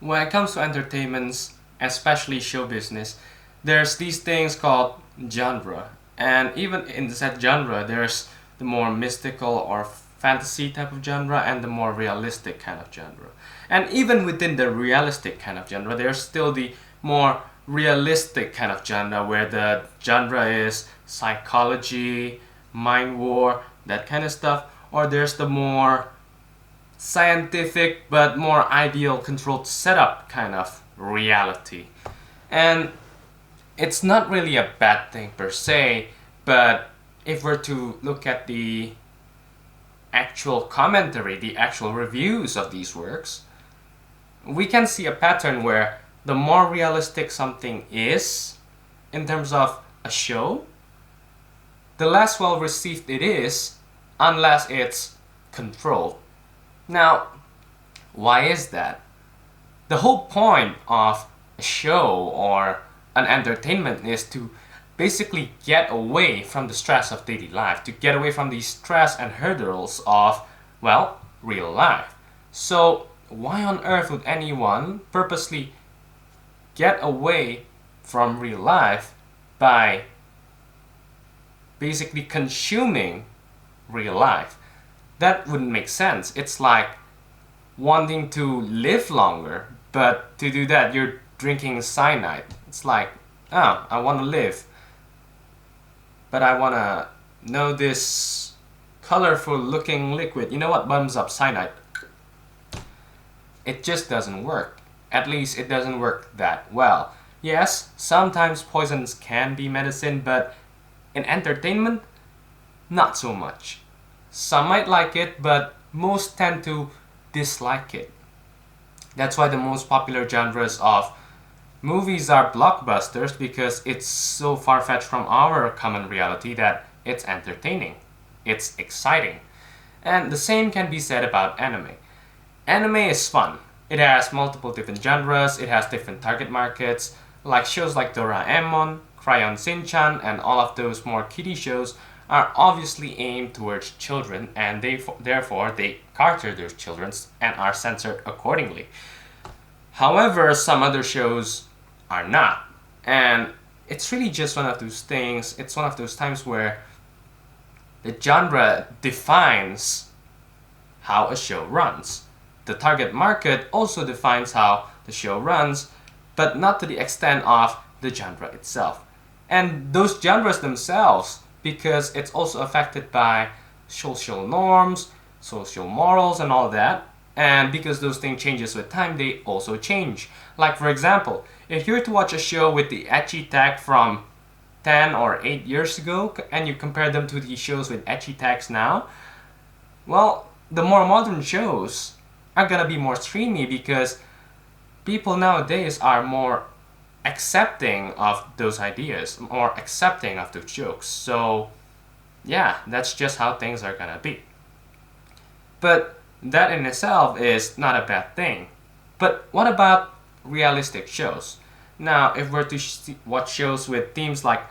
when it comes to entertainments, especially show business, there's these things called genre. And even in that genre, there's the more mystical or fantasy type of genre and the more realistic kind of genre. And even within the realistic kind of genre, there's still the more realistic kind of genre where the genre is psychology, mind war, that kind of stuff. Or there's the more scientific but more ideal controlled setup kind of reality. And it's not really a bad thing per se, but if we're to look at the actual commentary, the actual reviews of these works, we can see a pattern where the more realistic something is in terms of a show, the less well received it is unless it's controlled. Now, why is that? The whole point of a show or an entertainment is to basically get away from the stress of daily life, to get away from the stress and hurdles of, well, real life. So, why on earth would anyone purposely get away from real life by basically consuming real life? That wouldn't make sense. It's like wanting to live longer, but to do that, you're drinking cyanide. It's like, oh, I want to live, but I want to know this colorful looking liquid. You know what bums up cyanide? It just doesn't work. At least it doesn't work that well. Yes, sometimes poisons can be medicine, but in entertainment, not so much. Some might like it, but most tend to dislike it. That's why the most popular genres of movies are blockbusters, because it's so far-fetched from our common reality that it's entertaining. It's exciting. And the same can be said about anime. Anime is fun. It has multiple different genres, it has different target markets, like shows like Doraemon, Crayon Shin-chan, and all of those more kiddie shows are obviously aimed towards children, and therefore they cater those children and are censored accordingly. However, some other shows are not. And it's really just one of those things, it's one of those times where the genre defines how a show runs. The target market also defines how the show runs, but not to the extent of the genre itself. And those genres themselves, because it's also affected by social norms, social morals, and all that, and because those things changes with time, they also change. Like for example, if you were to watch a show with the ecchi tag from 10 or 8 years ago and you compare them to the shows with ecchi tags now, well, the more modern shows are gonna be more streamy because people nowadays are more accepting of those ideas, more accepting of those jokes. So yeah, that's just how things are gonna be. But that in itself is not a bad thing. But what about realistic shows? Now, if we're to watch shows with themes like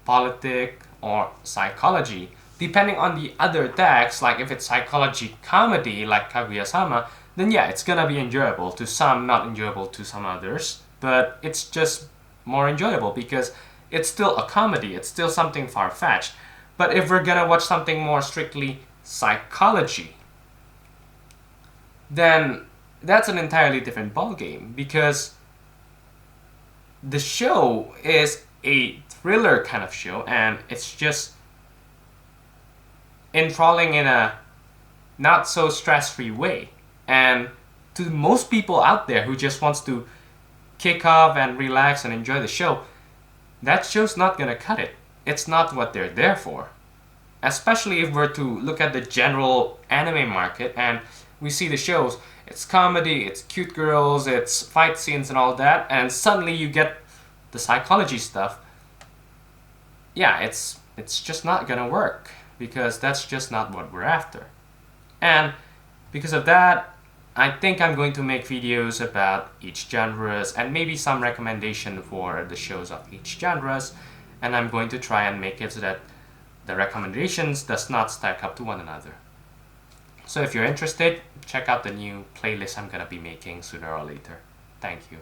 politics or psychology, depending on the other tags, like if it's psychology comedy like Kaguya-sama, then yeah, it's gonna be enjoyable to some, not enjoyable to some others, but it's just more enjoyable because it's still a comedy, it's still something far-fetched. But if we're gonna watch something more strictly psychology, then that's an entirely different ballgame, because the show is a thriller kind of show and it's just enthralling in a not so stress-free way. And to most people out there who just wants to kick off and relax and enjoy the show, that show's not gonna cut it. It's not what they're there for. Especially if we're to look at the general anime market and we see the shows, it's comedy, it's cute girls, it's fight scenes and all that, and suddenly you get the psychology stuff. Yeah, it's just not gonna work, because that's just not what we're after. And because of that, I think I'm going to make videos about each genres and maybe some recommendation for the shows of each genres, and I'm going to try and make it so that the recommendations does not stack up to one another. So if you're interested, check out the new playlist I'm gonna be making sooner or later. Thank you.